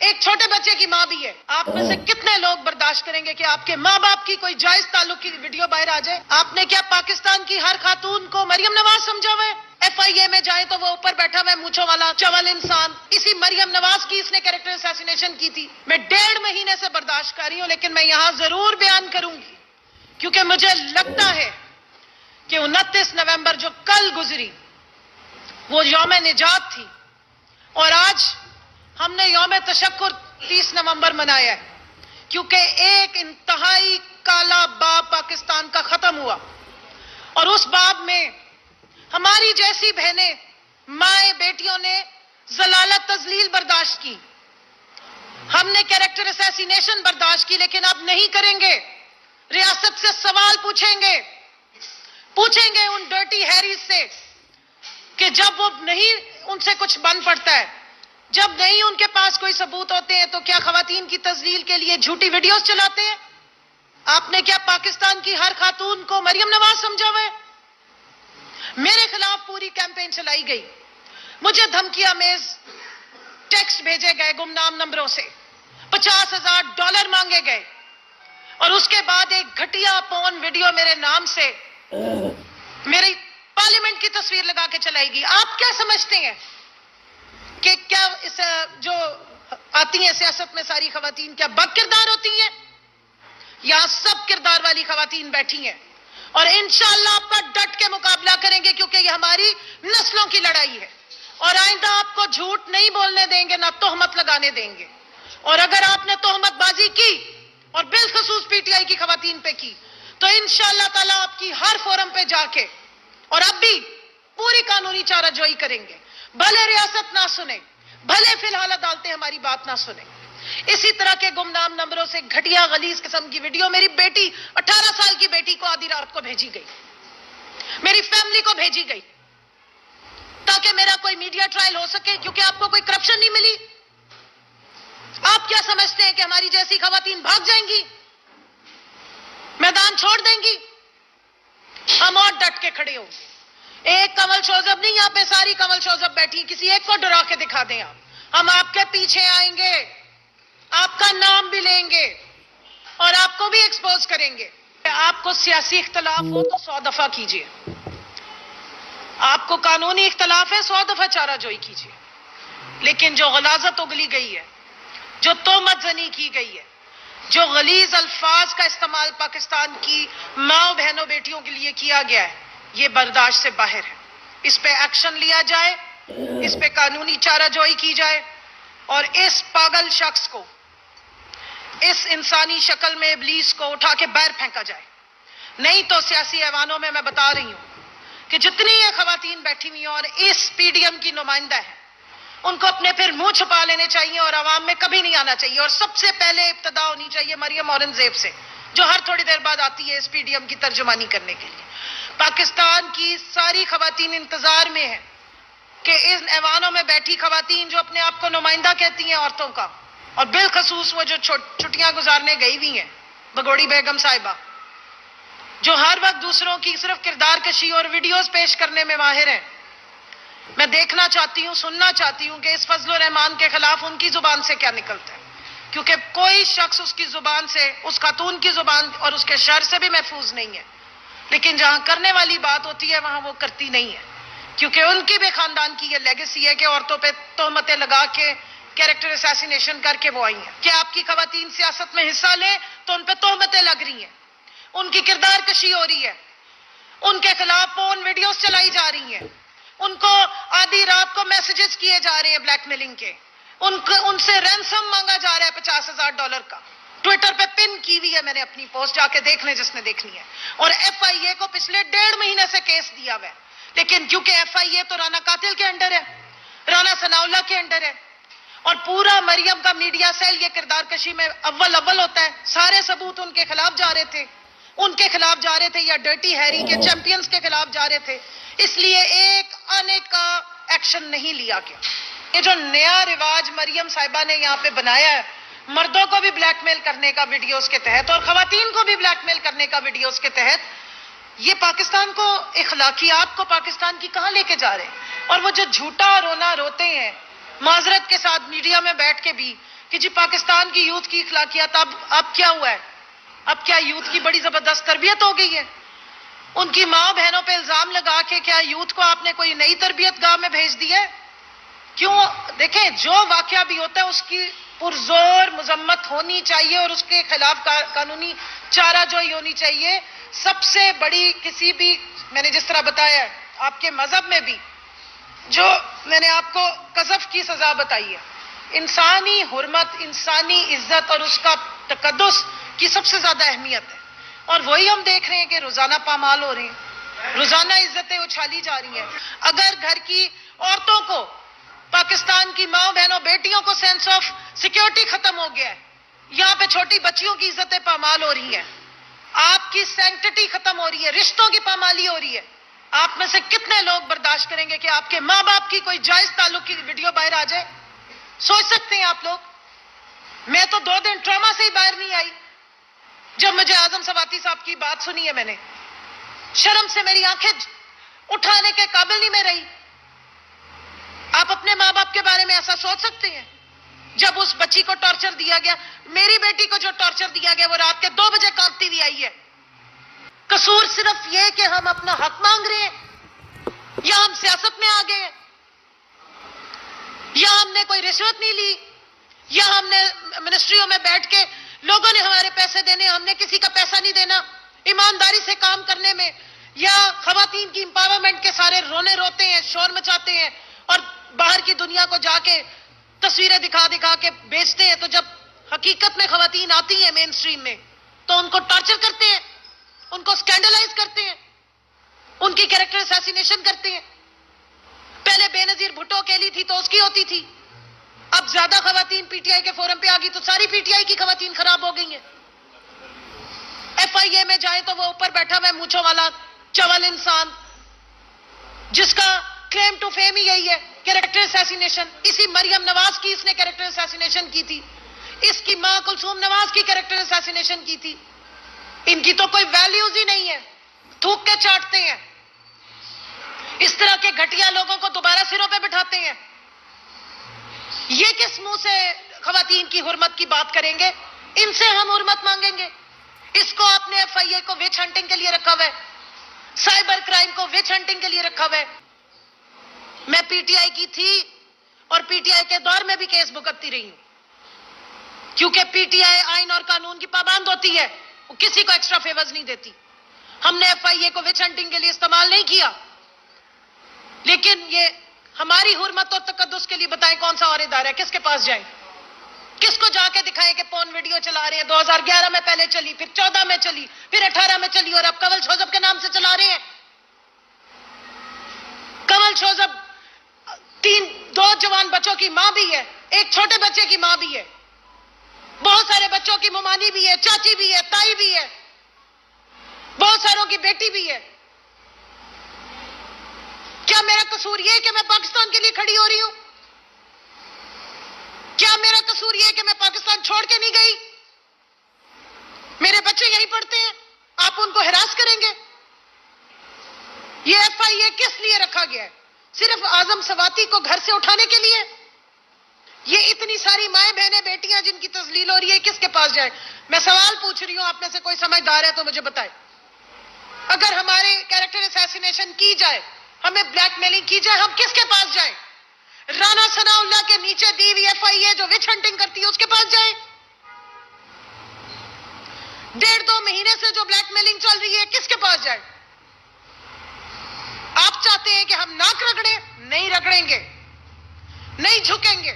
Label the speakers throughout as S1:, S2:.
S1: ایک چھوٹے بچے کی ماں بھی ہے. آپ میں سے کتنے لوگ برداشت کریں گے کہ آپ کے ماں باپ کی کوئی جائز تعلق کی ویڈیو باہر آ جائے؟ آپ نے کیا پاکستان کی ہر خاتون کو مریم نواز سمجھا ہوا ہے؟ ایف آئی اے میں جائے تو وہ اوپر بیٹھا ہوا ہے مونچھوں والا چول انسان. اسی مریم نواز کی اس نے کیریکٹر اسیسینیشن کی تھی. میں 1.5 مہینے سے برداشت کر رہی ہوں، لیکن میں یہاں ضرور بیان کروں گی، کیونکہ مجھے لگتا ہے کہ 29 نومبر جو کل گزری وہ یوم نجات تھی، اور آج ہم نے یوم تشکر 30 نومبر منایا ہے، کیونکہ ایک انتہائی کالا باب پاکستان کا ختم ہوا. اور اس باب میں ہماری جیسی بہنیں، مائیں، بیٹیوں نے ذلالت تذلیل برداشت کی، ہم نے کیریکٹر اسیسینیشن برداشت کی، لیکن اب نہیں کریں گے. ریاست سے سوال پوچھیں گے ان ڈرٹی ہیریز سے کہ جب وہ نہیں ان سے کچھ بن پڑتا ہے، جب نہیں ان کے پاس کوئی ثبوت ہوتے ہیں، تو کیا خواتین کی تذلیل کے لیے جھوٹی ویڈیوز چلاتے ہیں؟ آپ نے کیا پاکستان کی ہر خاتون کو مریم نواز سمجھا ہوا ہے؟ میرے خلاف پوری کیمپین چلائی گئی، مجھے دھمکیاں میز ٹیکسٹ بھیجے گئے گمنام نمبروں سے، $50,000 مانگے گئے، اور اس کے بعد ایک گھٹیا پون ویڈیو میرے نام سے میری پارلیمنٹ کی تصویر لگا کے چلائی گئی. آپ کیا سمجھتے ہیں کہ کیا اس جو آتی ہیں سیاست میں ساری خواتین کیا بد کردار ہوتی ہیں؟ یہاں سب کردار والی خواتین بیٹھی ہیں، اور انشاءاللہ آپ کا ڈٹ کے مقابلہ کریں گے، کیونکہ یہ ہماری نسلوں کی لڑائی ہے، اور آئندہ آپ کو جھوٹ نہیں بولنے دیں گے، نہ تہمت لگانے دیں گے. اور اگر آپ نے تہمت بازی کی، اور بالخصوص پی ٹی آئی کی خواتین پہ کی، تو انشاءاللہ تعالیٰ آپ کی ہر فورم پہ جا کے اور اب بھی پوری قانونی چارہ جوئی کریں گے. بھلے ریاست نہ سنے، بھلے فی الحال عدالتیں ہماری بات نہ سنیں. اسی طرح کے گمنام نمبروں سے گھٹیا غلیظ قسم کی ویڈیو میری بیٹی 18 سال کی بیٹی کو آدھی رات کو بھیجی گئی، میری فیملی کو بھیجی گئی، تاکہ میرا کوئی میڈیا ٹرائل ہو سکے، کیونکہ آپ کو کوئی کرپشن نہیں ملی. آپ کیا سمجھتے ہیں کہ ہماری جیسی خواتین بھاگ جائیں گی، میدان چھوڑ دیں گی؟ ہم اور ڈٹ کے کھڑے ہوں گے. ایک کمل شوزب نہیں، یہاں پہ ساری کمل شوزب بیٹھی، کسی ایک کو ڈرا کے دکھا دیں آپ، ہم آپ کے پیچھے آئیں گے، آپ کا نام بھی لیں گے، اور آپ کو بھی ایکسپوز کریں گے. آپ کو سیاسی اختلاف ہو تو 100 دفعہ کیجئے، آپ کو قانونی اختلاف ہے 100 دفعہ چارہ جوئی کیجئے، لیکن جو غلاظت اگلی گئی ہے، جو تہمت زنی کی گئی ہے، جو غلیظ الفاظ کا استعمال پاکستان کی ماں بہنوں بیٹیوں کے لیے کیا گیا ہے، یہ برداشت سے باہر ہے. اس پہ ایکشن لیا جائے، اس پہ قانونی چارہ جوئی کی جائے، اور اس پاگل شخص کو، اس انسانی شکل میں ابلیس کو اٹھا کے باہر پھینکا جائے. نہیں تو سیاسی ایوانوں میں بتا رہی ہوں کہ جتنی یہ خواتین بیٹھی ہوئی ہیں اور اس پی ڈی ایم کی نمائندہ ہے، ان کو اپنے پھر منہ چھپا لینے چاہیے اور عوام میں کبھی نہیں آنا چاہیے. اور سب سے پہلے ابتدا ہونی چاہیے مریم اورنگزیب سے، جو ہر تھوڑی دیر بعد آتی ہے اس پی ڈی ایم کی ترجمانی کرنے کے لیے. پاکستان کی ساری خواتین انتظار میں ہیں کہ ان ایوانوں میں بیٹھی خواتین جو اپنے آپ کو نمائندہ کہتی ہیں عورتوں کا، اور بالخصوص وہ جو چھٹیاں گزارنے گئی ہوئی ہیں، بگوڑی بیگم صاحبہ، جو ہر وقت دوسروں کی صرف کردار کشی اور ویڈیوز پیش کرنے میں ماہر ہیں. میں دیکھنا چاہتی ہوں، سننا چاہتی ہوں کہ اس فضل الرحمان کے خلاف ان کی زبان سے کیا نکلتا ہے، کیونکہ کوئی شخص اس کی زبان سے، اس خاتون کی زبان اور اس کے شر سے بھی محفوظ نہیں ہے. لیکن جہاں کرنے والی بات ہوتی ہے وہاں وہ کرتی نہیں ہے، کیونکہ ان کی بھی خاندان کی یہ لیگیسی ہے کہ عورتوں پہ تہمتیں لگا کے کیریکٹر اسیسینیشن کر کے وہ آئی ہیں. کہ آپ کی خواتین سیاست میں حصہ لیں تو ان پہ تہمتیں لگ رہی ہیں، ان کی کردار کشی ہو رہی ہے، ان کے خلاف پون ویڈیوز چلائی جا رہی ہیں، ان کو آدھی رات کو میسجز کیے جا رہے ہیں بلیک میلنگ کے، ان سے رینسم مانگا جا رہا ہے $50,000 کا. ٹویٹر پہ پن کی ہوئی ہے، میں نے اپنی پوسٹ، جا کے دیکھ لیں جس نے دیکھنی ہے. اور ایف آئی اے کو پچھلے 1.5 مہینے سے کیس دیا ہوا ہے، لیکن کیونکہ ایف آئی اے تو رانا قاتل کے انڈر ہے، رانا ثناء اللہ کے انڈر ہے، اور پورا مریم کا میڈیا سیل یہ کردار کشی میں اول ہوتا ہے. سارے ثبوت ان کے خلاف جا رہے تھے، یا ڈرٹی ہیری کے چیمپئنز کے خلاف جا رہے تھے، اس لیے ایک آنے کا ایکشن نہیں لیا گیا. یہ جو نیا رواج مریم صاحبہ نے یہاں پہ بنایا ہے، مردوں کو بھی بلیک میل کرنے کا ویڈیوز کے تحت اور خواتین کو بھی بلیک میل کرنے کا ویڈیوز کے تحت، یہ پاکستان کو، اخلاقیات کو پاکستان کی کہاں لے کے جا رہے ہیں. اور وہ جو جھوٹا رونا روتے ہیں معذرت کے ساتھ میڈیا میں بیٹھ کے بھی کہ جی پاکستان کی یوتھ کی اخلاقیات اب کیا ہوا ہے؟ اب کیا یوتھ کی بڑی زبردست تربیت ہو گئی ہے؟ ان کی ماں بہنوں پہ الزام لگا کے کیا یوتھ کو آپ نے کوئی نئی تربیت گاہ میں بھیج دی ہے؟ کیوں؟ دیکھیں، جو واقعہ بھی ہوتا ہے اس کی پرزور مذمت ہونی چاہیے اور اس کے خلاف قانونی چارہ جوئی ہونی چاہیے. سب سے بڑی کسی بھی، میں نے جس طرح بتایا ہے آپ کے مذہب میں بھی جو میں نے آپ کو قذف کی سزا بتائی ہے، انسانی حرمت، انسانی عزت اور اس کا تقدس کی سب سے زیادہ اہمیت ہے. اور وہی ہم دیکھ رہے ہیں کہ روزانہ پامال ہو رہے ہیں، روزانہ عزتیں اچھالی جا رہی ہیں. اگر گھر کی عورتوں کو، پاکستان کی ماں بہنوں بیٹیوں کو سینس آف سیکیورٹی ختم ہو گیا ہے، یہاں پہ چھوٹی بچیوں کی عزتیں پامال ہو رہی ہیں، آپ کی سینکٹٹی ختم ہو رہی ہے، رشتوں کی پامالی ہو رہی ہے. آپ میں سے کتنے لوگ برداشت کریں گے کہ آپ کے ماں باپ کی کوئی جائز تعلق کی ویڈیو باہر آ جائے؟ سوچ سکتے ہیں آپ لوگ؟ میں تو 2 دن ٹراما سے ہی باہر نہیں آئی جب مجھے اعظم سواتی صاحب کی بات سنی ہے. میں نے شرم سے میری آنکھیں اٹھانے کے قابل نہیں میں رہی. آپ اپنے ماں باپ کے بارے میں ایسا سوچ سکتے ہیں؟ جب اس بچی کو ٹارچر دیا گیا، میری بیٹی کو جو ٹارچر دیا گیا وہ رات کے 2 بجے کانپتی ہوئی آئی ہے. قصور صرف یہ کہ ہم اپنا حق مانگ رہے ہیں، یا ہم سیاست میں آ گئے ہیں، یا ہم نے کوئی رشوت نہیں لی، یا ہم نے منسٹریوں میں بیٹھ کے لوگوں نے ہمارے پیسے دینے، ہم نے کسی کا پیسہ نہیں دینا، ایمانداری سے کام کرنے میں، یا خواتین کی امپاورمنٹ کے سارے رونے روتے ہیں، شور مچاتے ہیں اور باہر کی دنیا کو جا کے تصویریں دکھا دکھا کے بیچتے ہیں. تو جب حقیقت میں خواتین آتی ہیں مین سٹریم میں تو ان کو ٹارچر کرتے ہیں، ان کو اسکینڈلائز کرتے ہیں، ان کی کیریکٹر اسیسینیشن کرتے ہیں. پہلے بے نظیر بھٹو اکیلی تھی تو اس کی ہوتی تھی، اب زیادہ خواتین پی ٹی آئی کے فورم پہ آ گئی تو ساری پی ٹی آئی کی خواتین خراب ہو گئی ہیں. ایف آئی اے میں جائیں تو وہ اوپر بیٹھا ہوا ہے مونچھوں والا چول انسان، جس کا کلیم ٹو فیم ہی یہی ہے، کیریکٹر اسیسینیشن. اسی مریم نواز کی اس نے کیریکٹر اسیسینیشن کی تھی، اس کی ماں کلثوم نواز کی کیریکٹر اسیسینیشن کی تھی. ان کی تو کوئی ویلیوز ہی نہیں ہے، تھوک کے چاٹتے ہیں. اس طرح کے گھٹیا لوگوں کو دوبارہ سروں پہ بٹھاتے ہیں. یہ کس منہ سے خواتین کی حرمت کی بات کریں گے؟ ان سے ہم حرمت مانگیں گے؟ اس کو آپ نے ایف آئی اے کو وچ ہنٹنگ کے لیے رکھا ہوا ہے، سائبر کرائم کو وچ ہنٹنگ کے لیے رکھا ہوا ہے. میں پی ٹی آئی کی تھی اور پی ٹی آئی کے دور میں بھی کیس بھگتتی رہی ہوں، کیونکہ پی ٹی آئی آئین اور قانون کی پابند ہوتی ہے، وہ کسی کو ایکسٹرا فیورز نہیں دیتی. ہم نے ایف آئی اے کو وچ ہنٹنگ کے لیے استعمال نہیں کیا، لیکن یہ ہماری حرمت اور تقدس کے لیے بتائیں کون سا اور ادارہ ہے؟ کس کے پاس جائیں؟ کس کو جا کے دکھائیں کہ پون ویڈیو چلا رہے ہیں؟ 2011 میں پہلے چلی، پھر 14 میں چلی، پھر 18 میں چلی، اور اب کنول شوذب کے نام سے چلا رہے ہیں. کنول شوذب 2 جوان بچوں کی ماں بھی ہے، ایک چھوٹے بچے کی ماں بھی ہے، بہت سارے بچوں کی ممانی بھی ہے، چاچی بھی ہے، تائی بھی ہے، بہت ساروں کی بیٹی بھی ہے. کیا میرا قصور یہ ہے کہ میں پاکستان کے لیے کھڑی ہو رہی ہوں؟ کیا میرا قصور یہ ہے کہ میں پاکستان چھوڑ کے نہیں گئی؟ میرے بچے یہی پڑھتے ہیں، آپ ان کو ہراس کریں گے؟ یہ ایف آئی اے کس لیے رکھا گیا ہے؟ صرف اعظم سواتی کو گھر سے اٹھانے کے لیے؟ یہ اتنی ساری مائیں بہنیں بیٹیاں جن کی تذلیل ہو رہی ہے، کس کے پاس جائیں؟ میں سوال پوچھ رہی ہوں، آپ میں سے کوئی سمجھدار ہے تو مجھے بتائے. اگر ہمارے کیریکٹر اسیسینیشن کی جائے، ہمیں بلیک میلنگ کی جائے، ہم کس کے پاس جائیں؟ رانا ثناء اللہ کے نیچے دی ہوئی ایف آئی اے جو وچ ہنٹنگ کرتی ہے اس کے پاس جائیں؟ 1.5-2 مہینے سے جو بلیک میلنگ چل رہی ہے کس کے پاس جائیں؟ آپ چاہتے ہیں کہ ہم ناک رگڑیں؟ نہیں رگڑیں گے، نہیں جھکیں گے،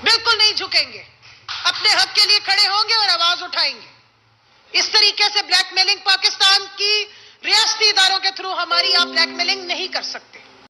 S1: بالکل نہیں جھکیں گے. اپنے حق کے لیے کھڑے ہوں گے اور آواز اٹھائیں گے. اس طریقے سے بلیک میلنگ پاکستان کی ریاستی اداروں کے تھرو ہماری آپ بلیک میلنگ نہیں کر سکتے.